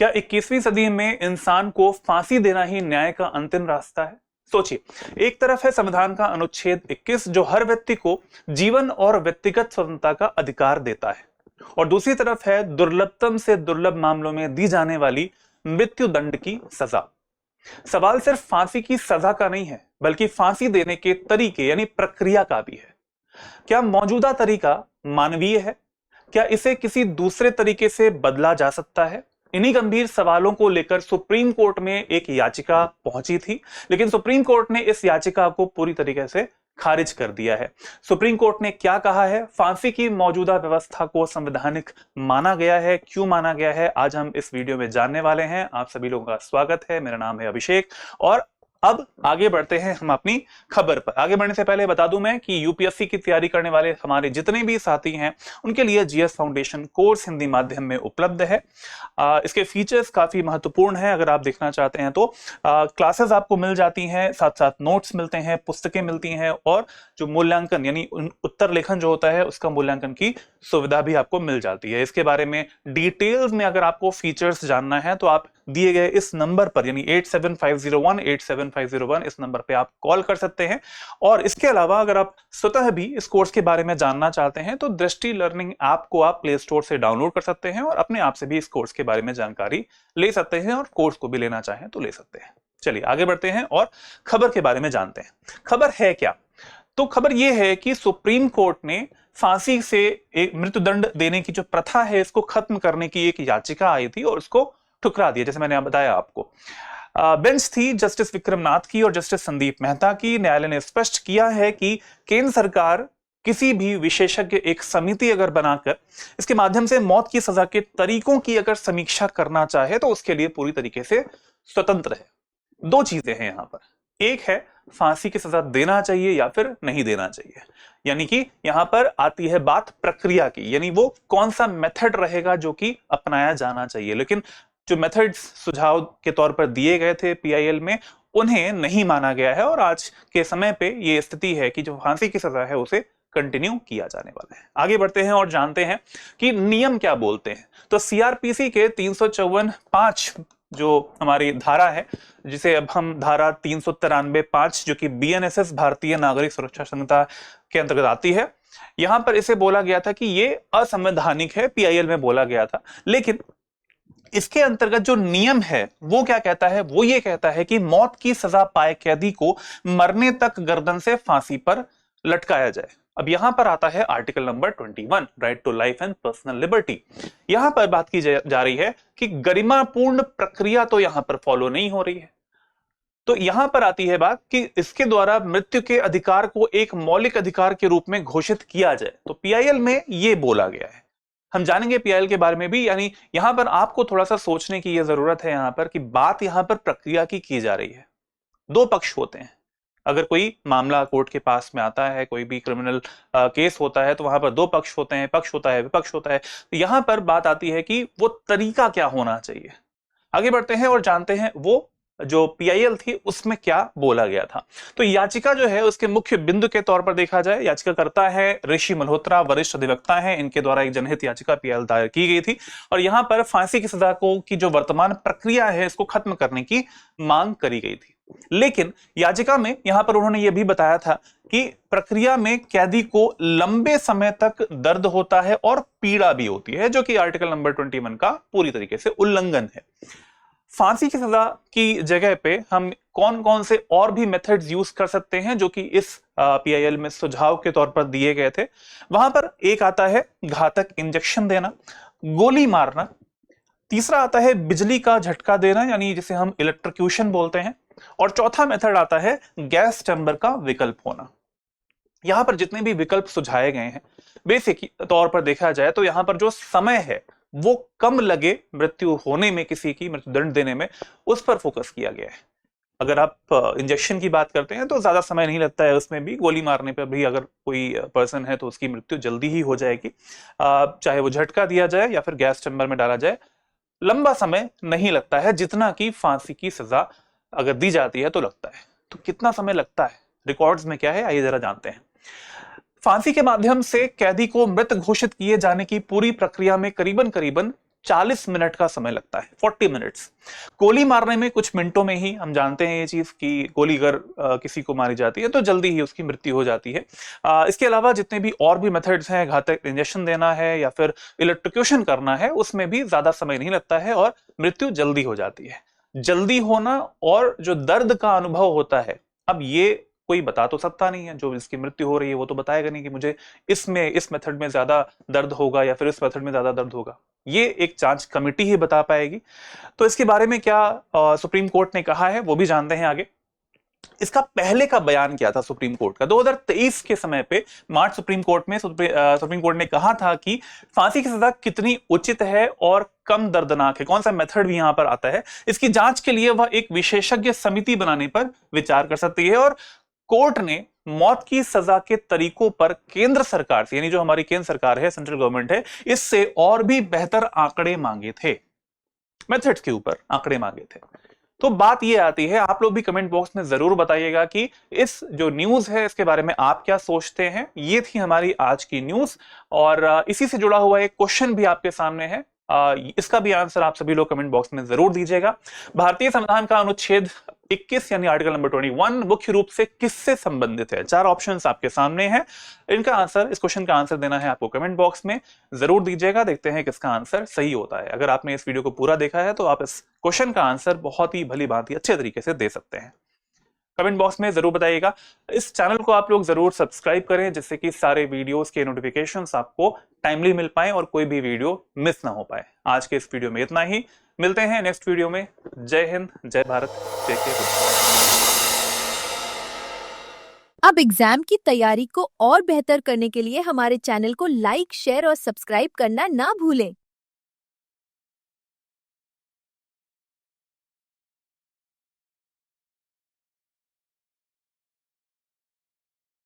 क्या 21वीं सदी में इंसान को फांसी देना ही न्याय का अंतिम रास्ता है? सोचिए, एक तरफ है संविधान का अनुच्छेद 21 जो हर व्यक्ति को जीवन और व्यक्तिगत स्वतंत्रता का अधिकार देता है, और दूसरी तरफ है दुर्लभतम से दुर्लभ मामलों में दी जाने वाली मृत्यु दंड की सजा। सवाल सिर्फ फांसी की सजा का नहीं है, बल्कि फांसी देने के तरीके यानी प्रक्रिया का भी है। क्या मौजूदा तरीका मानवीय है? क्या इसे किसी दूसरे तरीके से बदला जा सकता है? इन्हीं गंभीर सवालों को लेकर सुप्रीम कोर्ट में एक याचिका पहुंची थी, लेकिन सुप्रीम कोर्ट ने इस याचिका को पूरी तरीके से खारिज कर दिया है। सुप्रीम कोर्ट ने क्या कहा है, फांसी की मौजूदा व्यवस्था को संवैधानिक माना गया है, क्यों माना गया है, आज हम इस वीडियो में जानने वाले हैं। आप सभी लोगों का स्वागत है, मेरा नाम है अभिषेक। और अब आगे बढ़ते हैं हम अपनी खबर पर। आगे बढ़ने से पहले बता दूं मैं कि यूपीएससी की तैयारी करने वाले हमारे जितने भी साथी हैं उनके लिए जीएस फाउंडेशन कोर्स हिंदी माध्यम में उपलब्ध है। इसके फीचर्स काफी महत्वपूर्ण हैं। अगर आप देखना चाहते हैं तो क्लासेस आपको मिल जाती हैं, साथ साथ नोट्स मिलते हैं, पुस्तकें मिलती हैं, और जो मूल्यांकन यानी उत्तर लेखन जो होता है उसका मूल्यांकन की सुविधा भी आपको मिल जाती है। इसके बारे में डिटेल्स में अगर आपको फीचर्स जानना है तो आप दिए गए इस नंबर पर यानी 8750187501 इस नंबर पे आप कॉल कर सकते हैं। और इसके अलावा अगर आप स्वतः भी इस कोर्स के बारे में जानना चाहते हैं तो दृष्टि लर्निंग ऐप को आप प्ले स्टोर से डाउनलोड कर सकते हैं और अपने आप से भी इस कोर्स के बारे में जानकारी ले सकते हैं, और कोर्स को भी लेना चाहें तो ले सकते हैं। चलिए आगे बढ़ते हैं और खबर के बारे में जानते हैं। खबर है क्या? तो खबर यह है कि सुप्रीम कोर्ट ने फांसी से एक मृत्युदंड देने की जो प्रथा है इसको खत्म करने की एक याचिका आई थी और उसको ठुकरा दिया। जैसे मैंने बताया आपको, बेंच थी जस्टिस विक्रमनाथ की और जस्टिस संदीप मेहता की। न्यायालय ने स्पष्ट किया है कि केंद्र सरकार किसी भी विशेषज्ञ एक समिति अगर बनाकर इसके माध्यम से मौत की सजा के तरीकों की अगर समीक्षा करना चाहे तो उसके लिए पूरी तरीके से स्वतंत्र है। दो चीजें हैं यहां पर, एक है फांसी की सजा देना चाहिए या फिर नहीं देना चाहिए, यानी कि यहां पर आती है बात प्रक्रिया की, यानी वो कौन सा मेथड रहेगा जो कि अपनाया जाना चाहिए। लेकिन जो मेथड्स सुझाव के तौर पर दिए गए थे पीआईएल में उन्हें नहीं माना गया है, और आज के समय पे ये स्थिति है कि जो फांसी की सजा है उसे कंटिन्यू किया जाने वाला है। आगे बढ़ते हैं और जानते हैं कि नियम क्या बोलते हैं। तो सीआरपीसी के 354(5) जो हमारी धारा है, जिसे अब हम धारा 393(5) जो कि बीएनएसएस भारतीय नागरिक सुरक्षा संहिता के अंतर्गत आती है, यहां पर इसे बोला गया था कि ये असंवैधानिक है, पीआईएल में बोला गया था। लेकिन इसके अंतर्गत जो नियम है वो क्या कहता है, वो ये कहता है कि मौत की सजा पाए कैदी को मरने तक गर्दन से फांसी पर लटकाया जाए। अब यहां पर आता है article number 21, right to life and personal liberty. यहां पर बात की जा रही है कि गरिमापूर्ण प्रक्रिया तो यहां पर फॉलो नहीं हो रही है। तो यहां पर आती है बात कि इसके द्वारा मृत्यु के अधिकार को एक मौलिक अधिकार के रूप में घोषित किया जाए। तो पीआईएल में यह बोला गया है। हम जानेंगे पीआईएल के बारे में भी, यानी यहां पर आपको थोड़ा सा सोचने की यह जरूरत है यहां पर कि बात यहां पर प्रक्रिया की जा रही है। दो पक्ष होते हैं। अगर कोई मामला कोर्ट के पास में आता है, कोई भी क्रिमिनल केस होता है, तो वहां पर दो पक्ष होते हैं, पक्ष होता है, विपक्ष होता है। तो यहां पर बात आती है कि वो तरीका क्या होना चाहिए। आगे बढ़ते हैं और जानते हैं वो जो पीआईएल थी उसमें क्या बोला गया था। तो याचिका जो है उसके मुख्य बिंदु के तौर पर देखा जाए, याचिका करता है ऋषि मल्होत्रा, वरिष्ठ अधिवक्ता हैं। इनके द्वारा एक जनहित याचिका पीआईएल दायर की गई थी और यहां पर फांसी की सजा को की जो वर्तमान प्रक्रिया है इसको खत्म करने की मांग करी गई थी। लेकिन याचिका में यहां पर उन्होंने यह भी बताया था कि प्रक्रिया में कैदी को लंबे समय तक दर्द होता है और पीड़ा भी होती है, जो कि आर्टिकल नंबर 21 का पूरी तरीके से उल्लंघन है। फांसी की सजा की जगह पे हम कौन कौन से और भी मेथड्स यूज कर सकते हैं जो कि इस पीआईएल में सुझाव के तौर पर दिए गए थे। वहां पर एक आता है घातक इंजेक्शन देना, गोली मारना। तीसरा आता है बिजली का झटका देना, यानी जिसे हम इलेक्ट्रोक्यूशन बोलते हैं। और चौथा मेथड आता है गैस चैम्बर का विकल्प होना। यहां पर जितने भी विकल्प सुझाए गए हैं बेसिक तौर पर देखा जाए तो यहां पर जो समय है वो कम लगे मृत्यु होने में, किसी की मृत्युदंड देने में, उस पर फोकस किया गया है। अगर आप इंजेक्शन की बात करते हैं तो ज्यादा समय नहीं लगता है उसमें भी। गोली मारने पर भी अगर कोई पर्सन है तो उसकी मृत्यु जल्दी ही हो जाएगी, चाहे वो झटका दिया जाए या फिर गैस चैम्बर में डाला जाए। लंबा समय नहीं लगता है जितना कि फांसी की सजा अगर दी जाती है तो लगता है। तो कितना समय लगता है, रिकॉर्ड्स में क्या है, आइए जरा जानते हैं। फांसी के माध्यम से कैदी को मृत घोषित किए जाने की पूरी प्रक्रिया में करीबन 40 मिनट का समय लगता है, 40 मिनट्स। गोली मारने में कुछ मिनटों में ही, हम जानते हैं ये चीज कि गोली अगर किसी को मारी जाती है तो जल्दी ही उसकी मृत्यु हो जाती है। इसके अलावा जितने भी और भी मेथड्स हैं, घातक इंजेक्शन देना है या फिर इलेक्ट्रोक्यूशन करना है, उसमें भी ज्यादा समय नहीं लगता है और मृत्यु जल्दी हो जाती है। जल्दी होना और जो दर्द का अनुभव होता है, अब ये कोई बता तो सकता नहीं है, जो इसकी मृत्यु हो रही है वो तो बताएगा नहीं कि मुझे इसमें इस मेथड में ज्यादा दर्द होगा या फिर इस मेथड में ज्यादा दर्द होगा। ये एक जांच कमेटी ही बता पाएगी। तो इसके बारे में क्या सुप्रीम कोर्ट ने कहा है वो भी जानते हैं आगे। इसका पहले का बयान क्या था सुप्रीम कोर्ट का? 2023 के समय पे मार्च सुप्रीम कोर्ट में सुप्रीम कोर्ट ने कहा था कि फांसी की सजा कितनी उचित है और कम दर्दनाक है, कौन सा मेथड भी यहां पर आता है, इसकी जांच के लिए वह एक विशेषज्ञ समिति बनाने पर विचार कर सकती है। और कोर्ट ने मौत की सजा के तरीकों पर केंद्र सरकार से, यानी जो हमारी केंद्र सरकार है, सेंट्रल गवर्नमेंट है, इससे और भी बेहतर आंकड़े मांगे थे, मेथड्स के ऊपर आंकड़े मांगे थे। तो बात ये आती है, आप लोग भी कमेंट बॉक्स में जरूर बताइएगा कि इस जो न्यूज है इसके बारे में आप क्या सोचते हैं। ये थी हमारी आज की न्यूज और इसी से जुड़ा हुआ एक क्वेश्चन भी आपके सामने है। इसका भी आंसर आप सभी लोग कमेंट बॉक्स में जरूर दीजिएगा। भारतीय संविधान का अनुच्छेद 21 यानी आर्टिकल नंबर 21 मुख्य रूप से किससे संबंधित है? 4 ऑप्शंस आपके सामने हैं। इनका आंसर, इस क्वेश्चन का आंसर देना है आपको कमेंट बॉक्स में, जरूर दीजिएगा। देखते हैं किसका आंसर सही होता है। अगर आपने इस वीडियो को पूरा देखा है तो आप इस क्वेश्चन का आंसर बहुत ही भली भांति अच्छे तरीके से दे सकते हैं। कमेंट बॉक्स में जरूर बताइएगा। इस चैनल को आप लोग जरूर सब्सक्राइब करें जिससे कि सारे वीडियोस के नोटिफिकेशंस आपको टाइमली मिल पाए और कोई भी वीडियो मिस ना हो पाए। आज के इस वीडियो में इतना ही, मिलते हैं नेक्स्ट वीडियो में। जय हिंद, जय भारत, जय के। अब एग्जाम की तैयारी को और बेहतर करने के लिए हमारे चैनल को लाइक, शेयर और सब्सक्राइब करना ना भूलें।